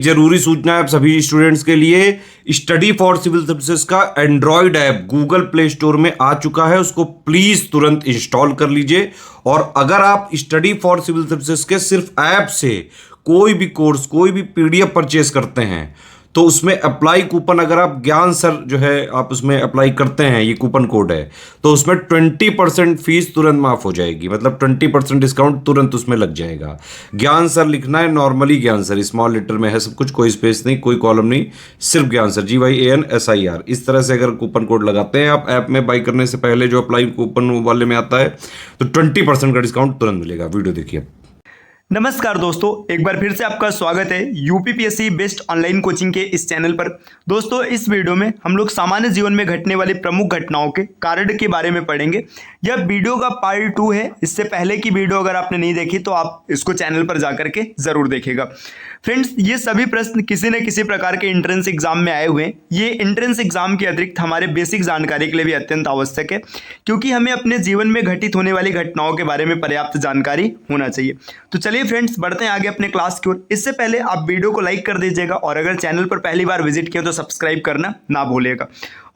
जरूरी सूचना है आप सभी स्टूडेंट्स के लिए। स्टडी फॉर सिविल सर्विसेज का Android app Google play store में आ चुका है, उसको प्लीज तुरंत इंस्टॉल कर लीजिए। और अगर आप स्टडी फॉर सिविल सर्विसेज के सिर्फ ऐप से कोई भी कोर्स, कोई भी पीडीएफ परचेस करते हैं तो उसमें अप्लाई कूपन, अगर आप ज्ञान सर जो है आप उसमें अप्लाई करते हैं, ये कूपन कोड है, तो उसमें 20% फीस तुरंत माफ हो जाएगी। मतलब 20% डिस्काउंट तुरंत उसमें लग जाएगा। ज्ञान सर लिखना है, नॉर्मली ज्ञान सर, स्मॉल लेटर में है सब कुछ, कोई स्पेस नहीं, कोई कॉलम नहीं, सिर्फ ज्ञान सर, GYANSIR। इस तरह से अगर कूपन कोड लगाते हैं आप ऐप में बाई करने से पहले, जो अप्लाई कूपन वाले में आता है, तो 20% का डिस्काउंट तुरंत मिलेगा। वीडियो देखिए। नमस्कार दोस्तों, एक बार फिर से आपका स्वागत है यूपीपीएससी बेस्ट ऑनलाइन कोचिंग के इस चैनल पर। दोस्तों, इस वीडियो में हम लोग सामान्य जीवन में घटने वाली प्रमुख घटनाओं के कारण के बारे में पढ़ेंगे। यह वीडियो का पार्ट 2 है। इससे पहले की वीडियो अगर आपने नहीं देखी तो आप इसको चैनल पर जाकर के जरूर देखेगा। फ्रेंड्स, ये सभी प्रश्न किसी न किसी प्रकार के एंट्रेंस एग्जाम में आए हुए हैं। ये एंट्रेंस एग्जाम के अतिरिक्त हमारे बेसिक जानकारी के लिए भी अत्यंत आवश्यक है, क्योंकि हमें अपने जीवन में घटित होने वाली घटनाओं के बारे में पर्याप्त जानकारी होना चाहिए। तो चलिए फ्रेंड्स, बढ़ते हैं आगे अपने क्लास की ओर। इससे पहले आप वीडियो को लाइक कर दीजिएगा और अगर चैनल पर पहली बार विजिट किया तो सब्सक्राइब करना ना भूलिएगा।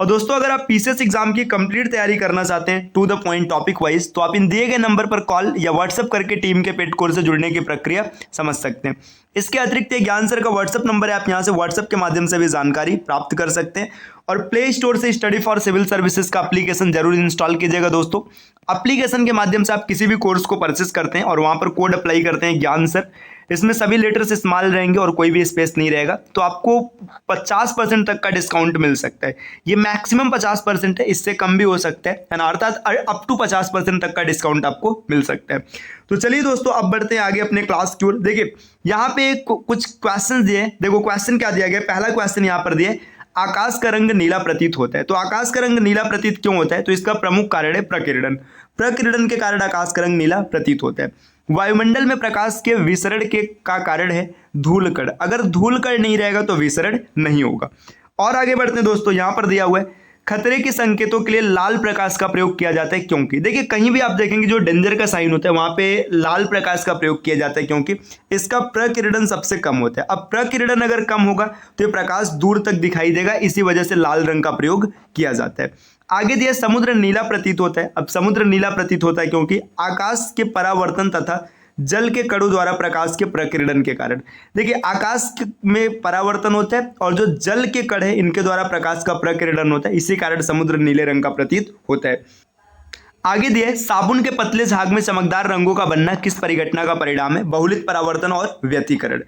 और दोस्तों, अगर आप पीसीएस एग्जाम की कंप्लीट तैयारी करना चाहते हैं to the point topic wise, तो आप इन दिए गए नंबर पर कॉल या व्हाट्सएप करके टीम के पेड कोर्स से जुड़ने की प्रक्रिया समझ सकते हैं। इसके अतिरिक्त ये ज्ञान सर का व्हाट्सएप नंबर है, आप यहां से व्हाट्सएप के माध्यम से भी जानकारी प्राप्त कर सकते हैं। और प्ले स्टोर से स्टडी फॉर सिविल सर्विसेज का एप्लीकेशन जरूर इंस्टॉल कीजिएगा। दोस्तों, एप्लीकेशन के माध्यम से आप किसी भी कोर्स को परचेस करते हैं और वहां पर कोड अप्लाई करते हैं ज्ञान सर, इसमें सभी लेटर्स स्मॉल रहेंगे और कोई भी स्पेस नहीं रहेगा, तो आपको 50% तक का डिस्काउंट मिल सकता है। ये मैक्सिमम 50% है, इससे कम भी हो सकता है, अर्थात अप टू 50% तक का डिस्काउंट आपको मिल सकता है। तो चलिए दोस्तों, अब बढ़ते हैं आगे अपने क्लास की ओर। देखिए, यहाँ पे कुछ क्वेश्चन दिए हैं। देखो क्वेश्चन क्या दिया गया। पहला क्वेश्चन यहाँ पर दिया है, आकाश का रंग नीला प्रतीत होता है। तो आकाश का रंग नीला प्रतीत क्यों होता है? तो इसका प्रमुख कारण है प्रकीर्णन। प्रकीर्णन के कारण आकाश का रंग नीला प्रतीत होता है। वायुमंडल में प्रकाश के विसरण के का कारण है धूलकण। अगर धूलकण नहीं रहेगा तो विसरण नहीं होगा। और आगे बढ़ते हैं दोस्तों, यहां पर दिया हुआ है, खतरे के संकेतों के लिए लाल प्रकाश का प्रयोग किया जाता है क्योंकि। देखिए, कहीं भी आप देखेंगे जो डेंजर का साइन होता है वहां पे लाल प्रकाश का प्रयोग किया जाता है, क्योंकि इसका प्रकीर्णन सबसे कम होता है। अब प्रकीर्णन अगर कम होगा तो ये प्रकाश दूर तक दिखाई देगा, इसी वजह से लाल रंग का प्रयोग किया जाता है। आगे दिया, समुद्र नीला प्रतीत होता है। अब समुद्र नीला प्रतीत होता है क्योंकि आकाश के परावर्तन तथा जल के कणों द्वारा प्रकाश के प्रकीर्णन के कारण। देखिए, आकाश में परावर्तन होता है और जो जल के कण है इनके द्वारा प्रकाश का प्रकीर्णन होता है, इसी कारण समुद्र नीले रंग का प्रतीत होता है। आगे दिया है, साबुन के पतले झाग में चमकदार रंगों का बनना किस परिघटना का परिणाम है? बहुलित परावर्तन और व्यतिकरण।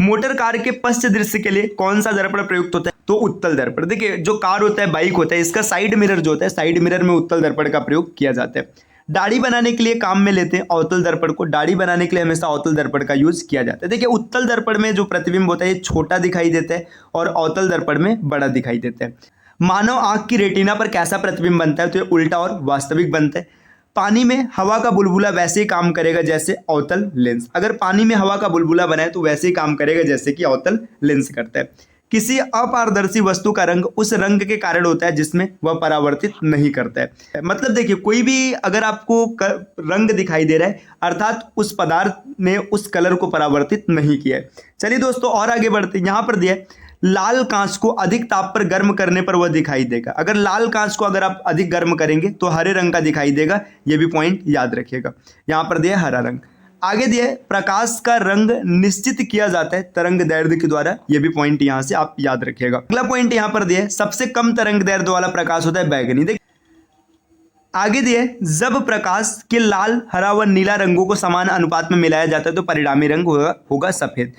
मोटर कार के पश्च दृश्य के लिए कौन सा दर्पण प्रयुक्त होता है? तो उत्तल दर्पण। देखिए, जो कार होता है, बाइक होता है, इसका साइड मिरर जो होता है, साइड मिरर में उत्तल दर्पण का प्रयोग किया जाता है। दाढ़ी बनाने के लिए काम में लेते हैं अवतल दर्पण को। दाढ़ी बनाने के लिए हमेशा अवतल दर्पण का यूज किया जाता है। देखिए, उत्तल दर्पण में जो प्रतिबिंब होता है ये छोटा दिखाई देता है और अवतल दर्पण में बड़ा दिखाई देता है। मानव आंख की रेटिना पर कैसा प्रतिबिंब बनता है? तो ये उल्टा और वास्तविक बनता है। पानी में हवा का बुलबुला वैसे ही काम करेगा जैसे अवतल लेंस। अगर पानी में हवा का बुलबुला बना है तो वैसे ही काम करेगा जैसे कि अवतल लेंस करता है। किसी अपारदर्शी वस्तु का रंग उस रंग के कारण होता है जिसमें वह परावर्तित नहीं करता है। मतलब देखिए, कोई भी अगर आपको रंग दिखाई दे रहा है, अर्थात उस पदार्थ ने उस कलर को परावर्तित नहीं किया है। चलिए दोस्तों, और आगे बढ़ते हैं। यहां पर दिया है, लाल कांच को अधिक ताप पर गर्म करने पर वह दिखाई देगा। अगर लाल कांच को अगर आप अधिक गर्म करेंगे तो हरे रंग का दिखाई देगा। यह भी पॉइंट याद रखिएगा। यहां पर दिया हरा रंग। आगे दिया है, प्रकाश का रंग निश्चित किया जाता है तरंग दैर्ध्य के द्वारा। यह भी पॉइंट यहां से आप याद रखिएगा। अगला पॉइंट यहां पर दिया है, सबसे कम तरंग दैर्ध्य वाला प्रकाश होता है बैगनी। देखिए, आगे दिया है, जब प्रकाश के लाल, हरा व नीला रंगों को समान अनुपात में मिलाया जाता है तो परिणामी रंग होगा सफेद।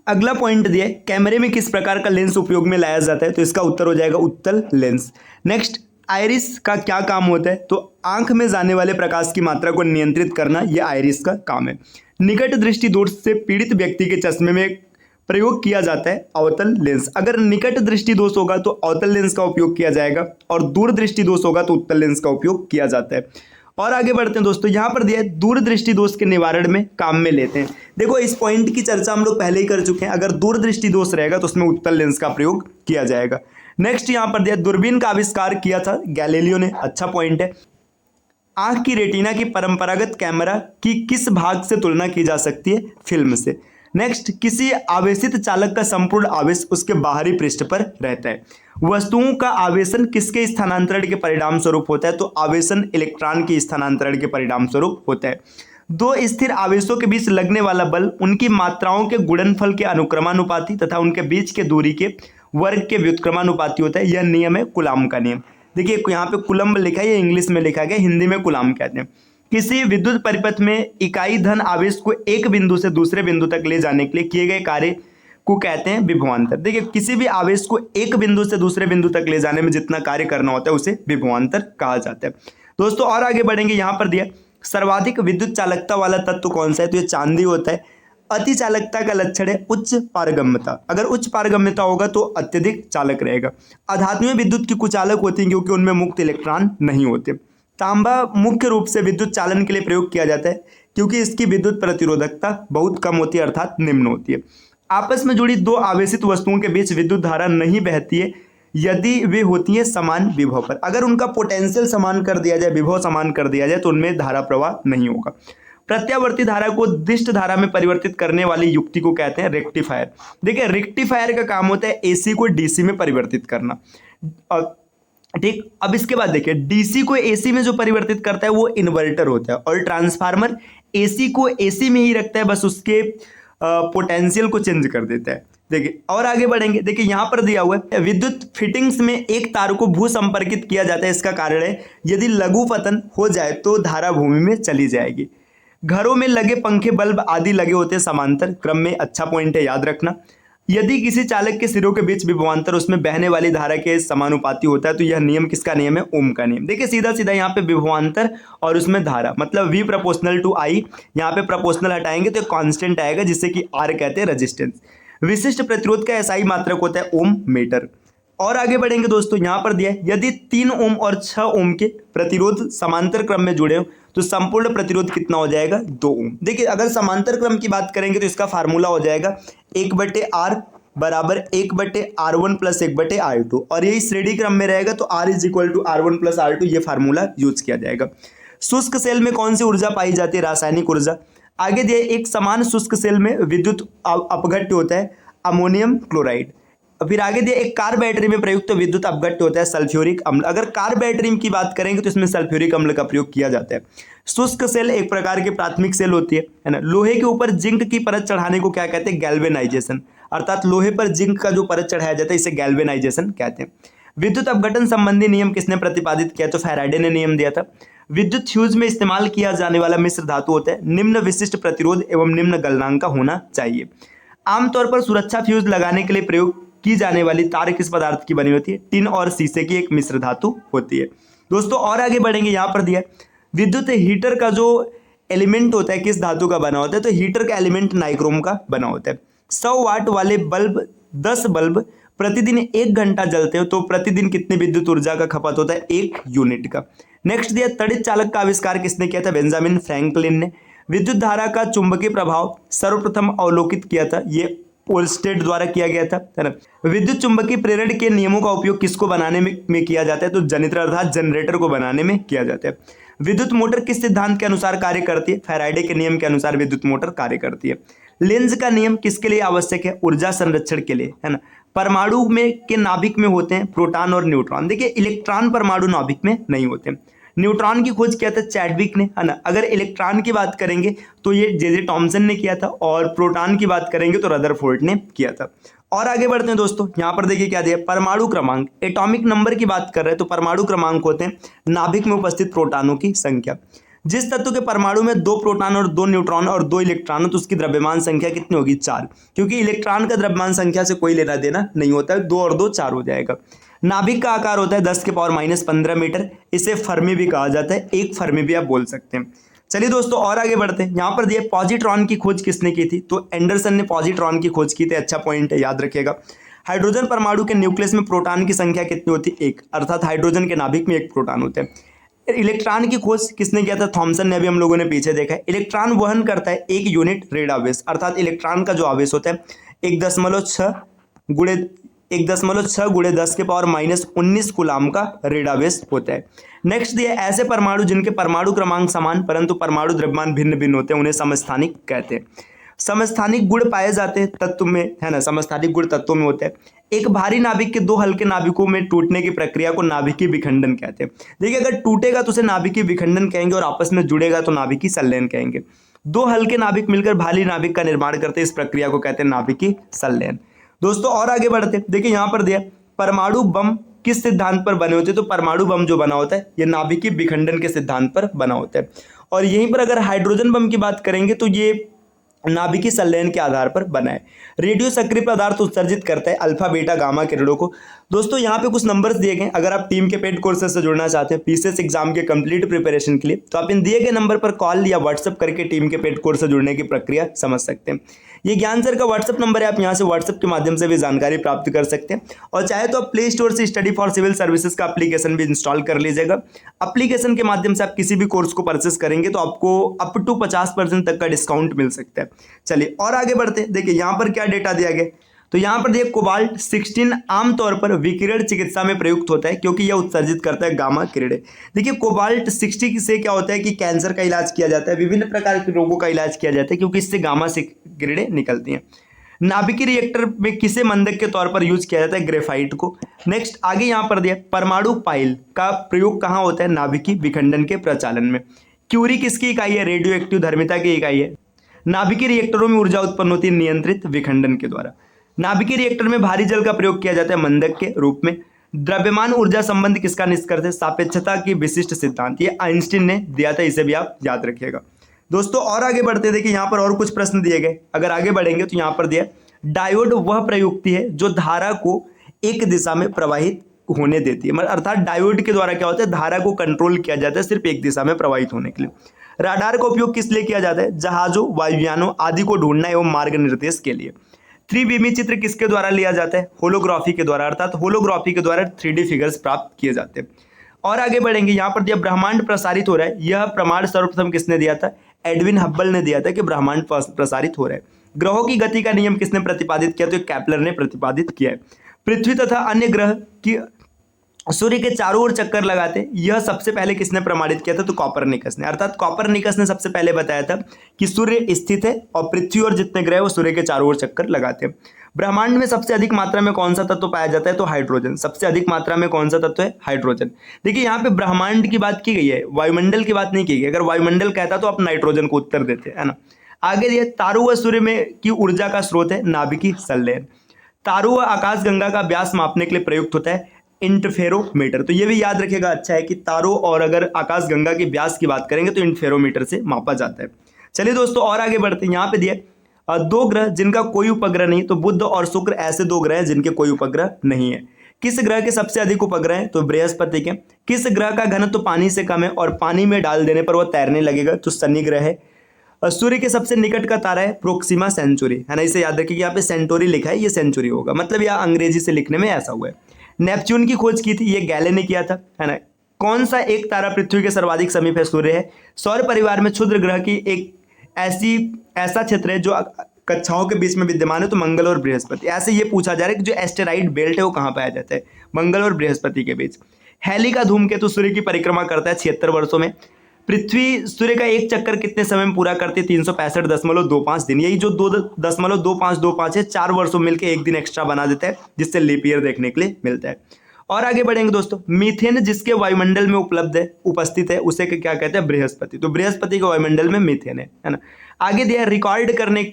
अगला पॉइंट दिया है, कैमरे में किस प्रकार का लेंस उपयोग में लाया जाता है? तो इसका उत्तर हो जाएगा उत्तल लेंस। नेक्स्ट, आइरिस का क्या काम होता है? तो आंख में जाने वाले प्रकाश की मात्रा को नियंत्रित करना यह आइरिस का काम है। निकट दृष्टि दोष से पीड़ित व्यक्ति के चश्मे में प्रयोग किया जाता है अवतल लेंस। अगर निकट दृष्टि दोष होगा तो अवतल लेंस का उपयोग किया जाएगा और दूर दृष्टि दोष होगा तो उत्तल लेंस का उपयोग किया जाता है। और आगे बढ़ते हैं दोस्तों, यहां पर दिया है, दूरदृष्टि दोष के निवारण में काम में लेते हैं। देखो, इस पॉइंट की चर्चा हम लोग पहले ही कर चुके हैं। अगर दूरदृष्टि दोष रहेगा तो उसमें उत्तल लेंस का प्रयोग किया जाएगा। नेक्स्ट, यहां पर दिया, दूरबीन का आविष्कार किया था गैलीलियो ने। अच्छा पॉइंट है। आंख की रेटिना की परंपरागत कैमरा की किस भाग से तुलना की जा सकती है? फिल्म से। नेक्स्ट, किसी आवेशित चालक का संपूर्ण आवेश उसके बाहरी पृष्ठ पर रहता है। वस्तुओं का आवेशन किसके स्थानांतरण के परिणाम स्वरूप होता है? तो आवेशन इलेक्ट्रॉन के स्थानांतरण के परिणाम स्वरूप होता है। दो स्थिर आवेशों के बीच लगने वाला बल उनकी मात्राओं के गुणनफल के अनुक्रमानुपाती तथा उनके बीच के दूरी के वर्ग के व्युत्क्रमानुपाती होता है। यह नियम है कूलॉम का नियम। देखिए यहाँ पे कूलम्ब लिखा है, ये इंग्लिश में लिखा गया, हिंदी में कूलॉम कहते हैं। किसी विद्युत परिपथ में इकाई धन आवेश को एक बिंदु से दूसरे बिंदु तक ले जाने के लिए किए गए कार्य को कहते हैं विभवांतर। देखिए किसी भी आवेश को एक बिंदु से दूसरे बिंदु तक ले जाने में जितना कार्य करना होता है उसे विभवांतर कहा जाता है। दोस्तों और आगे बढ़ेंगे, यहाँ पर दिया सर्वाधिक विद्युत चालकता वाला तत्व कौन सा है? तो ये चांदी होता है। अति चालकता का लक्षण है उच्च पारगम्यता। अगर उच्च पारगम्यता होगा तो अत्यधिक चालक रहेगा। अधातुएं विद्युत की कुचालक होती हैं क्योंकि उनमें मुक्त इलेक्ट्रॉन नहीं होते। तांबा मुख्य रूप से विद्युत चालन के लिए प्रयोग किया जाता है क्योंकि इसकी विद्युत प्रतिरोधकता बहुत कम होती है, अर्थात निम्न होती है। आपस में जुड़ी दो आवेशित वस्तुओं के बीच विद्युत धारा नहीं बहती है यदि वे होती हैं समान विभव पर। अगर उनका पोटेंशियल समान कर दिया जाए, विभव समान कर दिया जाए, तो उनमें धारा प्रवाह नहीं होगा। प्रत्यावर्ती धारा को दिष्ट धारा में परिवर्तित करने वाली युक्ति को कहते हैं रेक्टिफायर। देखिए रेक्टिफायर का काम होता है एसी को डीसी में परिवर्तित करना। ठीक, अब इसके बाद देखिए डीसी को एसी में जो परिवर्तित करता है वो इन्वर्टर होता है और ट्रांसफार्मर एसी को एसी में ही रखता है, बस उसके पोटेंशियल को चेंज कर देता है। देखिए और आगे बढ़ेंगे, देखिए यहाँ पर दिया हुआ है विद्युत फिटिंग्स में एक तार को भू संपर्कित किया जाता है। इसका कारण है यदि लघु पतन हो जाए तो धारा भूमि में चली जाएगी। घरों में लगे पंखे बल्ब आदि लगे होते हैं समांतर क्रम में, अच्छा पॉइंट है, याद रखना। यदि किसी चालक के सिरों के बीच विभवांतर उसमें बहने वाली धारा के समानुपाती होता है तो यह नियम किसका नियम है? ओम का नियम। देखिए सीधा सीधा यहाँ पे विभवांतर और उसमें धारा मतलब V प्रोपोर्शनल टू I, यहाँ पे प्रोपोर्शनल हटाएंगे तो कांस्टेंट आएगा जिसे कि R कहते हैं रेजिस्टेंस। विशिष्ट प्रतिरोध का SI मात्रक होता है ओम मीटर। और आगे बढ़ेंगे दोस्तों, यहाँ पर दिया है यदि 3 ओम और 6 ओम के प्रतिरोध समांतर क्रम में जुड़े हो तो संपूर्ण प्रतिरोध कितना हो जाएगा? 2 ओम। देखिए अगर समांतर क्रम की बात करेंगे तो इसका फार्मूला हो जाएगा 1/R बराबर 1/R1 प्लस 1/R2, और यही श्रेणी क्रम में रहेगा तो R is equal to R1 plus R2, ये फार्मूला यूज किया जाएगा। शुष्क सेल में कौन सी ऊर्जा पाई जाती है? रासायनिक ऊर्जा। आगे दिए एक समान शुष्क सेल में विद्युत अपघट्य होता है अमोनियम क्लोराइड। फिर आगे दिए एक कार बैटरी में प्रयुक्त विद्युत अपघट्य होता है सल्फ्यूरिक अम्ल। अगर कार बैटरी की बात करेंगे तो इसमें सल्फ्यूरिक अम्ल का प्रयोग किया जाता है। शुष्क सेल एक प्रकार की प्राथमिक सेल होती है ना। लोहे के ऊपर जिंक की परत चढ़ाने को क्या कहते हैं? गैल्वेनाइजेशन, अर्थात लोहे पर जिंक का जो परत चढ़ाया जाता है इसे गैल्वेनाइजेशन कहते हैं। विद्युत अपघटन संबंधी नियम किसने प्रतिपादित किया? तो फैराडे ने नियम दिया था। विद्युत फ्यूज में इस्तेमाल किया जाने वाला मिश्र धातु होता है निम्न विशिष्ट प्रतिरोध एवं निम्न गलनांक का होना चाहिए। आमतौर पर सुरक्षा फ्यूज लगाने के लिए प्रयोग की जाने वाली तार किस पदार्थ की बनी होती है? टिन और शीशे की एक मिश्र धातु होती है। दोस्तों और आगे बढ़ेंगे, यहाँ पर दिया विद्युत हीटर का जो एलिमेंट होता है किस धातु का बना होता है? तो हीटर का एलिमेंट नाइक्रोम का बना होता है। 100 वाट वाले बल्ब 10 बल्ब प्रतिदिन 1 घंटा जलते हो तो प्रतिदिन कितनी विद्युत ऊर्जा का खपत होता है? 1 यूनिट का। नेक्स्ट दिया तड़ित चालक का आविष्कार किसने किया था? बेंजामिन फ्रैंकलिन ने। विद्युत धारा का चुंबकीय प्रभाव सर्वप्रथम अवलोकित किया था, ये ओल्स्टेड द्वारा किया गया था, है ना। विद्युत चुंबकीय प्रेरण के नियमों का उपयोग किसको बनाने में किया जाता है? तो जनित्र अर्थात जनरेटर को बनाने में किया जाता है। विद्युत मोटर किस सिद्धांत के अनुसार कार्य करती है? फैराडे के नियम के अनुसार विद्युत मोटर कार्य करती है। लेंज का नियम किसके लिए आवश्यक है? ऊर्जा संरक्षण के लिए, है ना। परमाणु में के नाभिक में होते हैं प्रोटॉन और न्यूट्रॉन। देखिए इलेक्ट्रॉन परमाणु नाभिक में नहीं होते। न्यूट्रॉन की खोज किया था चैडविक ने, है ना। अगर इलेक्ट्रॉन की बात करेंगे तो ये जे टॉमसन ने किया था, और प्रोटॉन की बात करेंगे तो रदरफोर्ड ने किया था। और आगे बढ़ते हैं दोस्तों, यहाँ पर देखिए क्या दिया, परमाणु क्रमांक, एटॉमिक नंबर की बात कर रहे हैं तो परमाणु क्रमांक होते हैं नाभिक में उपस्थित प्रोटॉनों की संख्या। जिस तत्व के परमाणु में 2 प्रोटॉन और 2 न्यूट्रॉन और 2 इलेक्ट्रॉन तो उसकी द्रव्यमान संख्या कितनी होगी? 4, क्योंकि इलेक्ट्रॉन का द्रव्यमान संख्या से कोई लेना देना नहीं होता है, 2 और 2 4 हो जाएगा। नाभिक का आकार होता है 10⁻⁻15 मीटर, इसे फर्मी भी कहा जाता है, एक फर्मी भी आप बोल सकते हैं। चलिए दोस्तों और आगे बढ़ते हैं, यहाँ पर दिए पॉजिट्रॉन की खोज किसने की थी? तो एंडरसन ने पॉजिट्रॉन की खोज की थी, अच्छा पॉइंट है, याद रखिएगा। हाइड्रोजन परमाणु के न्यूक्लियस में प्रोटॉन की संख्या कितनी होती है? 1, अर्थात हाइड्रोजन के नाभिक में 1 प्रोटॉन होते हैं। इलेक्ट्रॉन की खोज किसने किया था? थॉमसन ने, अभी हम लोगों ने पीछे देखा है। इलेक्ट्रॉन वहन करता है 1 यूनिट रेड आवेश, अर्थात इलेक्ट्रॉन का जो आवेश होता है 1.6 गुणे 10⁻⁻19 कूलाम का रेड आवेश होता है। नेक्स्ट दिया ऐसे परमाणु जिनके परमाणु क्रमांक समान परंतु परमाणु द्रव्यमान भिन्न भिन्न होते हैं उन्हें समस्थानिक कहते हैं। समस्थानिक गुण पाए जाते हैं तत्व में, है ना, समस्थानिक गुण तत्वों में होते हैं। एक भारी नाभिक के दो हल्के नाभिकों में टूटने की प्रक्रिया को नाभिकीय विखंडन कहते हैं। देखिए, अगर टूटेगा तो उसे नाभिकीय विखंडन कहेंगे और आपस में जुड़ेगा तो नाभिकीय संलयन कहेंगे। दो हल्के नाभिक मिलकर भारी नाभिक का निर्माण करते हैं, इस प्रक्रिया को कहते हैं नाभिकीय संलयन। दोस्तों और आगे बढ़ते हैं। देखिए यहाँ पर दिया परमाणु बम किस सिद्धांत पर बने होते हैं, तो परमाणु बम जो बना होता है ये नाभिकीय विखंडन के सिद्धांत पर बना होता है। और यहीं पर अगर हाइड्रोजन बम की बात करेंगे तो ये नाभिकीय संलयन के आधार पर बना है। रेडियो सक्रिय पदार्थ उत्सर्जित करता है अल्फा बीटा गामा किरणों को। दोस्तों यहाँ पे कुछ नंबर्स दिए गए, अगर आप टीम के पेड कोर्सेज से जुड़ना चाहते हैं पीसीएस एग्जाम के कंप्लीट प्रिपरेशन के लिए, तो आप इन दिए गए नंबर पर कॉल या व्हाट्सएप करके टीम के पेड कोर्स से जुड़ने की प्रक्रिया समझ सकते हैं। ये ज्ञान सर का व्हाट्सएप नंबर है, आप यहाँ से व्हाट्सएप के माध्यम से भी जानकारी प्राप्त कर सकते हैं। और चाहे तो आप प्ले स्टोर से स्टडी फॉर सिविल सर्विसेज का एप्लीकेशन भी इंस्टॉल कर लीजिएगा। एप्लीकेशन के माध्यम से आप किसी भी कोर्स को परचेस करेंगे तो आपको अप टू 50% तक का डिस्काउंट मिल सकता है। चलिए और आगे बढ़ते हैं। देखिए यहाँ पर क्या डेटा दिया गया, तो यहाँ पर देखिए कोबाल्ट 16 आमतौर पर विकिरण चिकित्सा में प्रयुक्त होता है क्योंकि यह उत्सर्जित करता है गामा किरणें। देखिए कोबाल्ट 60 से क्या होता है कि कैंसर का इलाज किया जाता है, विभिन्न प्रकार के रोगों का इलाज किया जाता है क्योंकि इससे गामा से किरणें निकलती हैं। नाभिकीय रिएक्टर में किसे मंदक के तौर पर यूज किया जाता है, ग्रेफाइट को। नेक्स्ट आगे यहाँ पर दिया परमाणु पाइल का प्रयोग कहाँ होता है, नाभिकीय विखंडन के प्रचालन में। क्यूरी किसकी इकाई है, रेडियो एक्टिव धर्मिता की इकाई है। नाभिकीय रिएक्टरों में ऊर्जा उत्पन्न होती है नियंत्रित विखंडन के द्वारा। नाभिकीय रिएक्टर में भारी जल का प्रयोग किया जाता है मंदक के रूप में। द्रव्यमान ऊर्जा संबंध किसका निष्कर्ष है, सापेक्षता की विशिष्ट सिद्धांत, ये आइंस्टीन ने दिया था, इसे भी आप याद रखिएगा। दोस्तों और आगे बढ़ते हैं। देखिए यहाँ पर और कुछ प्रश्न दिए गए, अगर आगे बढ़ेंगे तो यहाँ पर दिया डायोड वह प्रयुक्ति है जो धारा को एक दिशा में प्रवाहित होने देती है, मतलब अर्थात डायोड के द्वारा क्या होता है, धारा को कंट्रोल किया जाता है सिर्फ एक दिशा में प्रवाहित होने के लिए। राडार का उपयोग किस लिए किया जाता है, जहाजों वायुयानों आदि को ढूंढना एवं मार्ग निर्देश के लिए। त्रिविमी चित्र किसके द्वारा लिया जाता है, होलोग्राफी के द्वारा, अर्थात होलोग्राफी के द्वारा 3D फिगर्स प्राप्त किए जाते हैं। और आगे बढ़ेंगे, यहाँ पर दिया ब्रह्मांड प्रसारित हो रहा है, यह प्रमाण सर्वप्रथम किसने दिया था, एडविन हब्बल ने दिया था कि ब्रह्मांड प्रसारित हो रहा है। ग्रहों की गति का नियम किसने प्रतिपादित किया, तो कैप्लर ने प्रतिपादित किया है। पृथ्वी तथा अन्य ग्रह की सूर्य के चारों ओर चक्कर लगाते, यह सबसे पहले किसने प्रमाणित किया था, तो कॉपरनिकस ने, अर्थात कॉपरनिकस ने सबसे पहले बताया था कि सूर्य स्थित है और पृथ्वी और जितने ग्रह वो सूर्य के चारों ओर चक्कर लगाते हैं। ब्रह्मांड में सबसे अधिक मात्रा में कौन सा तत्व पाया जाता है, तो हाइड्रोजन। सबसे अधिक मात्रा में कौन सा तत्व है, हाइड्रोजन। देखिए यहाँ पे ब्रह्मांड की बात की गई है, वायुमंडल की बात नहीं की गई। अगर वायुमंडल कहता तो आप नाइट्रोजन को उत्तर देते, है ना। आगे दिए तारों व सूर्य में की ऊर्जा का स्रोत है नाभिकीय संलयन। तारों व आकाशगंगा का व्यास मापने के लिए प्रयुक्त होता है इंटरफेरोमीटर। तो ये भी याद रखिएगा, अच्छा है कि तारों और अगर आकाशगंगा के व्यास की बात करेंगे तो इंटरफेरोमीटर से मापा जाता है। चलिए दोस्तों और आगे बढ़ते हैं। यहाँ पे दिए दो ग्रह जिनका कोई उपग्रह नहीं, तो बुध और शुक्र ऐसे दो ग्रह हैं जिनके कोई उपग्रह नहीं है। किस ग्रह के सबसे अधिक उपग्रह हैं, तो बृहस्पति के। किस ग्रह का घनत्व तो पानी से कम है और पानी में डाल देने पर वह तैरने लगेगा, तो शनि ग्रह है। सूर्य के सबसे निकट का तारा है प्रोक्सिमा सेंचुरी, है ना। इसे याद रखिए कि यहाँ पे सेंचुरी लिखा है, ये सेंचुरी होगा, मतलब यह अंग्रेजी से लिखने में ऐसा हुआ है। नेपच्यून की खोज की थी, ये गैले ने किया था, है ना। कौन सा एक तारा पृथ्वी के सर्वाधिक समीप है, सूर्य है। सौर परिवार में क्षुद्र ग्रह की एक ऐसा क्षेत्र है जो कक्षाओं के बीच में विद्यमान है, तो मंगल और बृहस्पति। ऐसे ये पूछा जा रहा है कि जो एस्टेरॉइड बेल्ट है वो कहाँ पाया जाता है, मंगल और बृहस्पति के बीच। हैली का धूमकेतु सूर्य की परिक्रमा करता है 76 वर्षों में। पृथ्वी सूर्य का एक चक्कर कितने समय में पूरा करती है, 365.25 दिन। यही जो 2.2525 है 4 वर्षों में मिलकर एक दिन एक्स्ट्रा बना देता है, जिससे लीप ईयर देखने के लिए मिलता है। और आगे बढ़ेंगे दोस्तों। मीथेन जिसके वायुमंडल में उपस्थित है उसे क्या कहते हैं, बृहस्पति। तो बृहस्पति के वायुमंडल में मीथेन है ना। आगे दिया रिकॉर्ड करने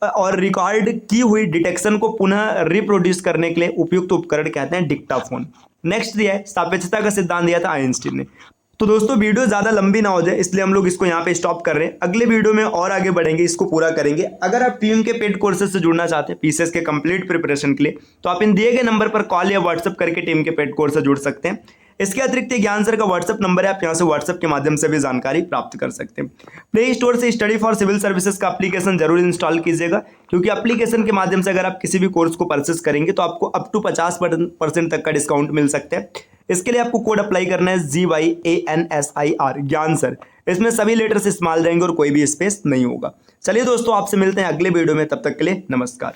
और रिकॉर्ड की हुई डिटेक्शन को पुनः रिप्रोड्यूस करने के लिए उपयुक्त उपकरण कहते हैं डिक्टाफोन। नेक्स्ट दिया है सापेक्षता का सिद्धांत दिया था आइंस्टीन ने। तो दोस्तों वीडियो ज़्यादा लंबी ना हो जाए इसलिए हम लोग इसको यहाँ पे स्टॉप कर रहे हैं। अगले वीडियो में और आगे बढ़ेंगे, इसको पूरा करेंगे। अगर आप टीम के पेड कोर्सेज से जुड़ना चाहते हैं पीसीएस के कंप्लीट प्रिपरेशन के लिए, तो आप इन दिए गए नंबर पर कॉल या व्हाट्सएप करके टीम के पेड कोर्स से जुड़ सकते हैं। इसके अतिरिक्त ज्ञान सर का व्हाट्सएप नंबर है, आप यहाँ से व्हाट्सएप के माध्यम से भी जानकारी प्राप्त कर सकते हैं। प्ले स्टोर से स्टडी फॉर सिविल सर्विसेज का एप्लीकेशन जरूर इंस्टॉल कीजिएगा, क्योंकि एप्लीकेशन के माध्यम से अगर आप किसी भी कोर्स को परचेस करेंगे तो आपको अप टू 50% तक का डिस्काउंट मिल सकता है। इसके लिए आपको कोड अप्लाई करना है GYANSIR ज्ञान सर। इसमें सभी लेटर्स इस्तेमाल रहेंगे और कोई भी स्पेस नहीं होगा। चलिए दोस्तों आपसे मिलते हैं अगले वीडियो में, तब तक के लिए नमस्कार।